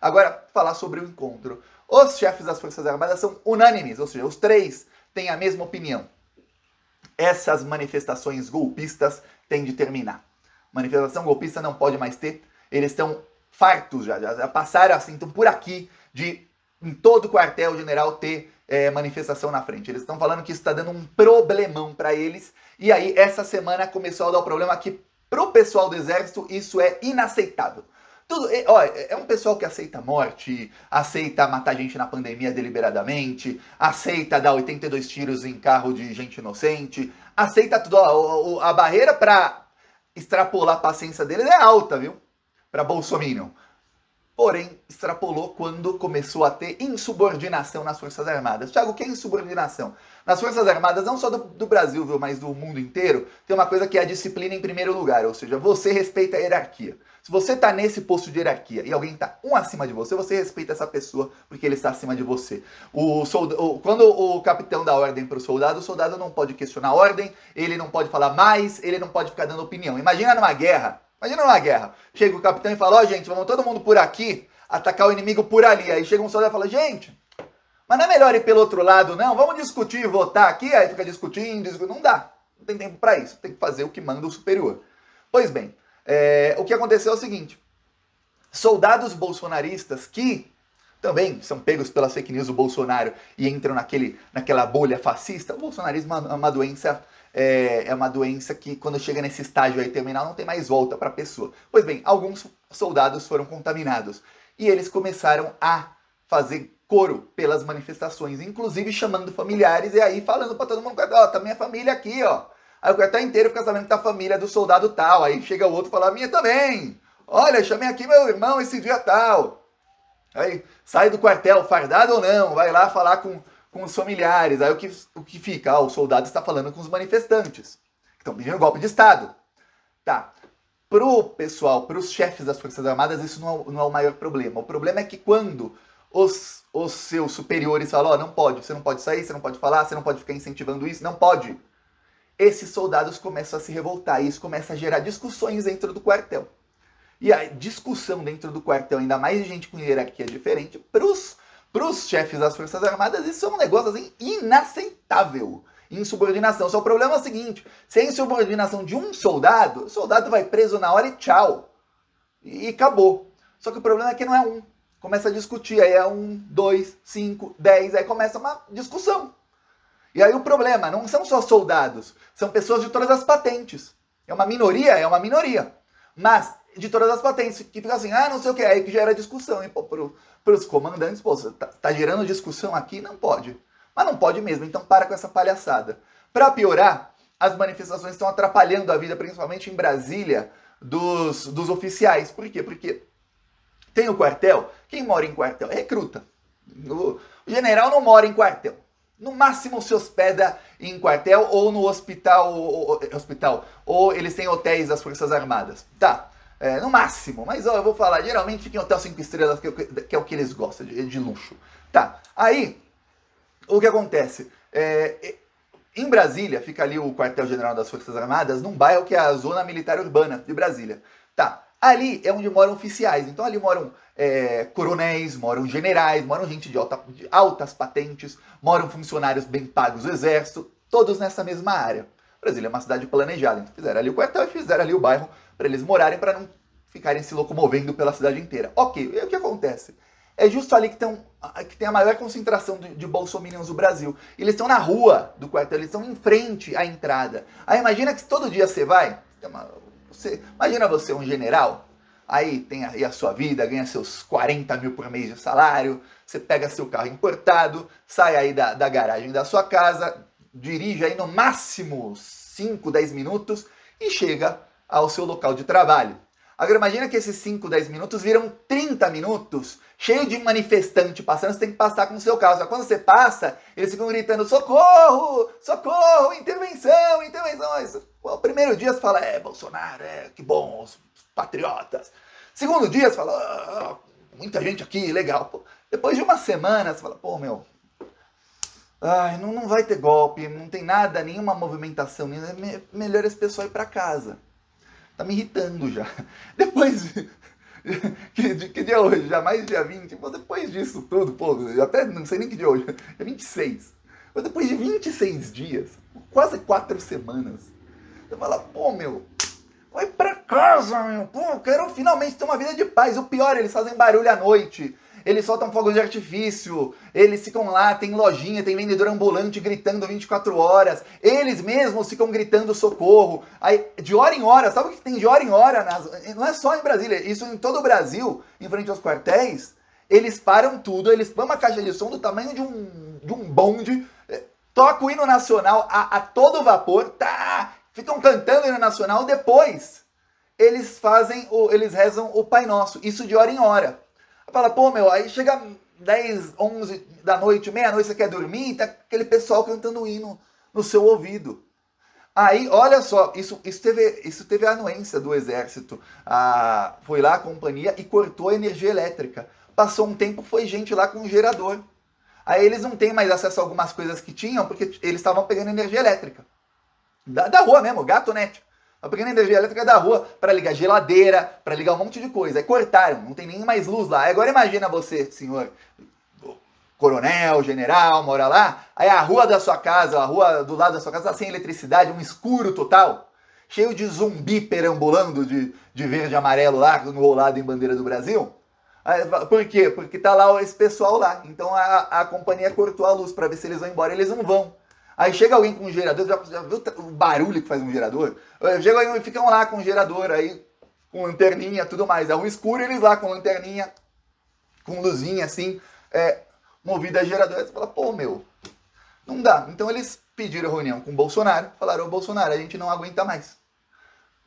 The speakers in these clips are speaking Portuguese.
Agora, falar sobre o encontro. Os chefes das Forças Armadas são unânimes, ou seja, os três têm a mesma opinião. Essas manifestações golpistas têm de terminar. Manifestação golpista não pode mais ter. Eles estão fartos já passaram assim, estão por aqui de em todo quartel-general ter manifestação na frente. Eles estão falando que isso está dando um problemão para eles. E aí, essa semana começou a dar o problema que pro pessoal do exército isso é inaceitável. Tudo, ó, é um pessoal que aceita morte, aceita matar gente na pandemia deliberadamente, aceita dar 82 tiros em carro de gente inocente, aceita tudo. Ó, a barreira para extrapolar a paciência deles é alta, viu? Para Bolsonaro. Porém, extrapolou quando começou a ter insubordinação nas Forças Armadas. Tiago, o que é insubordinação? Nas Forças Armadas, não só do Brasil, viu, mas do mundo inteiro, tem uma coisa que é a disciplina em primeiro lugar, ou seja, você respeita a hierarquia. Se você está nesse posto de hierarquia e alguém está um acima de você, você respeita essa pessoa porque ele está acima de você. Quando o capitão dá ordem para o soldado não pode questionar a ordem, ele não pode falar mais, ele não pode ficar dando opinião. Imagina numa guerra. Chega o capitão e fala, ó, gente, vamos todo mundo por aqui, atacar o inimigo por ali. Aí chega um soldado e fala, gente, mas não é melhor ir pelo outro lado, não? Vamos discutir, votar aqui, aí fica discutindo. Não dá. Não tem tempo para isso. Tem que fazer o que manda o superior. Pois bem, o que aconteceu é o seguinte. Soldados bolsonaristas que também são pegos pelas fake news do Bolsonaro e entram naquela bolha fascista. O bolsonarismo é uma doença que quando chega nesse estágio aí terminal não tem mais volta para a pessoa. Pois bem, alguns soldados foram contaminados e eles começaram a fazer coro pelas manifestações, inclusive chamando familiares e aí falando para todo mundo, ó, tá minha família aqui, ó. Aí o quartel inteiro fica sabendo que tá a família do soldado tal, aí chega o outro e fala, a minha também. Olha, chamei aqui meu irmão esse dia tal. Aí sai do quartel, fardado ou não, vai lá falar com os familiares. Aí o que fica? Ah, o soldado está falando com os manifestantes, que estão pedindo golpe de Estado. Tá. Pro pessoal, pros chefes das Forças Armadas, isso não é o maior problema. O problema é que quando os seus superiores falam, ó, não pode, você não pode sair, você não pode falar, você não pode ficar incentivando isso, não pode. Esses soldados começam a se revoltar e isso começa a gerar discussões dentro do quartel. E a discussão dentro do quartel, ainda mais de gente com hierarquia diferente, pros chefes das Forças Armadas, isso é um negócio assim inaceitável. Insubordinação. Só o problema é o seguinte: se é insubordinação de um soldado, o soldado vai preso na hora e tchau. E acabou. Só que o problema é que não é um. Começa a discutir, aí é 1, 2, 5, 10, aí começa uma discussão. E aí o problema não são só soldados, são pessoas de todas as patentes. É uma minoria. Mas de todas as patentes, que fica assim, ah, não sei o que, aí que gera discussão. E, pô, pros comandantes, pô, você tá gerando discussão aqui? Não pode. Mas não pode mesmo, então para com essa palhaçada. Para piorar, as manifestações estão atrapalhando a vida, principalmente em Brasília, dos oficiais. Por quê? Porque tem o quartel, quem mora em quartel é recruta. O general não mora em quartel. No máximo se hospeda em quartel ou no hospital, ou eles têm hotéis das Forças Armadas. Tá, no máximo, mas ó, eu vou falar, geralmente fica em hotel 5 estrelas, que é o que eles gostam, de luxo. Tá, aí, o que acontece? Em Brasília, fica ali o quartel-general das Forças Armadas, num bairro que é a Zona Militar Urbana de Brasília. Tá, ali é onde moram oficiais, então ali moram coronéis, moram generais, moram gente de altas patentes, moram funcionários bem pagos do exército, todos nessa mesma área. Brasília é uma cidade planejada, então fizeram ali o quartel e fizeram ali o bairro para eles morarem, para não ficarem se locomovendo pela cidade inteira. Ok, e aí o que acontece? É justo ali que tem a maior concentração de bolsominions do Brasil. Eles estão na rua do quartel, eles estão em frente à entrada. Aí imagina que todo dia você vai, imagina você um general, aí tem aí a sua vida, ganha seus 40 mil por mês de salário, você pega seu carro importado, sai aí da garagem da sua casa, dirige aí no máximo 5, 10 minutos e chega ao seu local de trabalho. Agora imagina que esses 5, 10 minutos viram 30 minutos, cheio de manifestante passando, você tem que passar com o seu carro. Só quando você passa, eles ficam gritando, socorro, socorro, intervenção, intervenção. O primeiro dia você fala, Bolsonaro, que bom, os patriotas. Segundo dia você fala, muita gente aqui, legal. Pô. Depois de uma semana você fala, pô, meu, não vai ter golpe, não tem nada, nenhuma movimentação, melhor esse pessoal ir para casa. Tá me irritando já. Depois Que dia é hoje? Já mais dia 20? Pô, depois disso tudo, pô, eu até não sei nem que dia é hoje. É 26. Mas depois de 26 dias, quase 4 semanas, você fala, pô, meu, vai pra casa, meu. Pô, eu quero finalmente ter uma vida de paz. O pior, eles fazem barulho à noite. Eles soltam fogos de artifício. Eles ficam lá, tem lojinha, tem vendedor ambulante gritando 24 horas. Eles mesmos ficam gritando socorro. Aí, de hora em hora, sabe o que tem de hora em hora? Não é só em Brasília, isso em todo o Brasil, em frente aos quartéis. Eles param tudo, eles põem uma caixa de som do tamanho de um bonde, toca o hino nacional a todo vapor, tá? Ficam cantando o hino nacional, depois eles rezam o Pai Nosso, isso de hora em hora. Fala, pô, meu, aí chega 10, 11 da noite, meia-noite, você quer dormir, e tá aquele pessoal cantando o hino no seu ouvido. Aí, olha só, isso teve a anuência do Exército. Foi lá a companhia e cortou a energia elétrica. Passou um tempo, foi gente lá com um gerador. Aí eles não têm mais acesso a algumas coisas que tinham, porque eles estavam pegando energia elétrica. Da rua mesmo, gato net. Estavam pegando energia elétrica da rua para ligar geladeira, para ligar um monte de coisa. Aí cortaram, não tem nem mais luz lá. Agora imagina você, senhor coronel, general, mora lá, aí a rua da sua casa, a rua do lado da sua casa tá sem eletricidade, um escuro total, cheio de zumbi perambulando de verde e amarelo lá, enrolado em bandeira do Brasil. Por quê? Porque tá lá esse pessoal lá. Então a companhia cortou a luz para ver se eles vão embora. Eles não vão. Aí chega alguém com um gerador, já viu o barulho que faz um gerador? Chega alguém e ficam lá com um gerador, aí com lanterninha e tudo mais. É um escuro, eles lá com lanterninha, com luzinha assim, movida a gerador. Você fala, pô, meu, não dá. Então eles pediram reunião com o Bolsonaro, falaram, ô Bolsonaro, a gente não aguenta mais.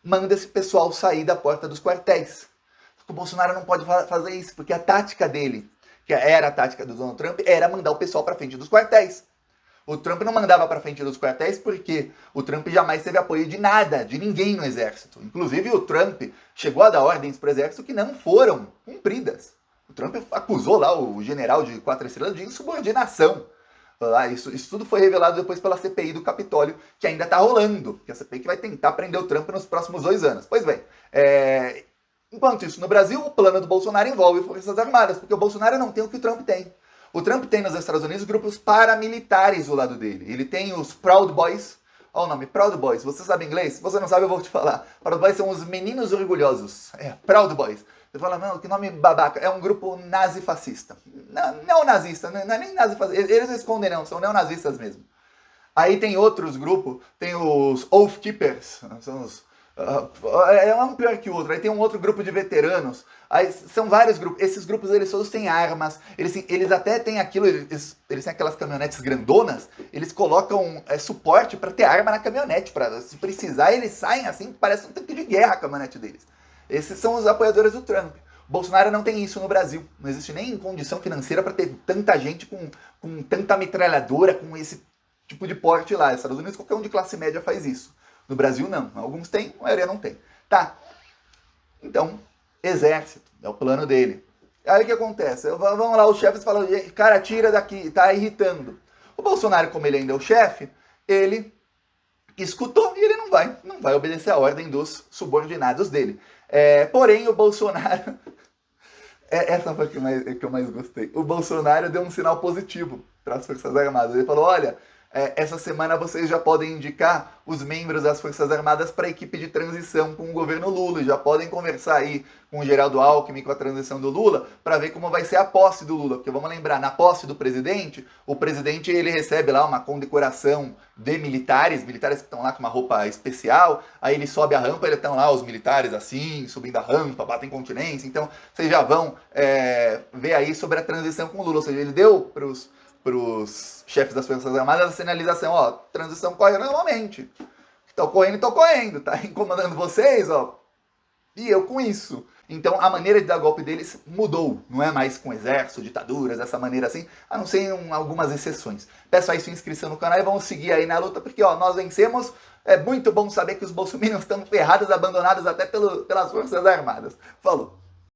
Manda esse pessoal sair da porta dos quartéis. O Bolsonaro não pode fazer isso, porque a tática dele, que era a tática do Donald Trump, era mandar o pessoal para frente dos quartéis. O Trump não mandava para frente dos quartéis porque o Trump jamais teve apoio de nada, de ninguém no exército. Inclusive o Trump chegou a dar ordens para o exército que não foram cumpridas. O Trump acusou lá o general de 4 estrelas de insubordinação. Isso tudo foi revelado depois pela CPI do Capitólio, que ainda está rolando. Que a CPI que vai tentar prender o Trump nos próximos 2 anos. Pois bem, enquanto isso, no Brasil, o plano do Bolsonaro envolve Forças Armadas, porque o Bolsonaro não tem o que o Trump tem. O Trump tem nos Estados Unidos grupos paramilitares do lado dele. Ele tem os Proud Boys. Olha o nome, Proud Boys. Você sabe inglês? Se você não sabe, eu vou te falar. Proud Boys são os meninos orgulhosos. Proud Boys. Você fala, não, que nome babaca. É um grupo nazi-fascista. Neonazista, não é nem nazi-fascista. Eles não escondem não, são neonazistas mesmo. Aí tem outros grupos, tem os Oath Keepers, são os... um pior que o outro. Aí tem um outro grupo de veteranos. Aí são vários grupos. Esses grupos, eles todos têm armas. Eles até têm aquilo. Eles têm aquelas caminhonetes grandonas. Eles colocam suporte para ter arma na caminhonete. Se precisar, eles saem assim. Parece um tanque de guerra a caminhonete deles. Esses são os apoiadores do Trump. O Bolsonaro não tem isso no Brasil. Não existe nem condição financeira para ter tanta gente com tanta metralhadora, com esse tipo de porte lá. Nos Estados Unidos, qualquer um de classe média faz isso. No Brasil, não. Alguns têm, a maioria não tem. Tá. Então, exército. É o plano dele. Aí o que acontece? Vamos lá, os chefes falam, cara, tira daqui, tá irritando. O Bolsonaro, como ele ainda é o chefe, ele escutou e ele não vai obedecer a ordem dos subordinados dele. Porém, o Bolsonaro... Essa foi a que eu mais gostei. O Bolsonaro deu um sinal positivo para as Forças Armadas. Ele falou, olha... essa semana vocês já podem indicar os membros das Forças Armadas para a equipe de transição com o governo Lula. Já podem conversar aí com o Geraldo Alckmin, com a transição do Lula, para ver como vai ser a posse do Lula. Porque vamos lembrar, na posse do presidente, o presidente ele recebe lá uma condecoração de militares que estão lá com uma roupa especial, aí ele sobe a rampa, eles estão lá os militares assim, subindo a rampa, batem continência. Então, vocês já vão ver aí sobre a transição com o Lula. Ou seja, ele deu para os chefes das Forças Armadas a sinalização, ó, transição corre normalmente. Tô correndo, tá incomodando vocês, ó, e eu com isso. Então a maneira de dar golpe deles mudou, não é mais com exército, ditaduras, dessa maneira assim, a não ser em algumas exceções. Peço aí sua inscrição no canal e vamos seguir aí na luta, porque ó, nós vencemos. É muito bom saber que os bolsominions estão ferrados, abandonados até pelas Forças Armadas. Falou!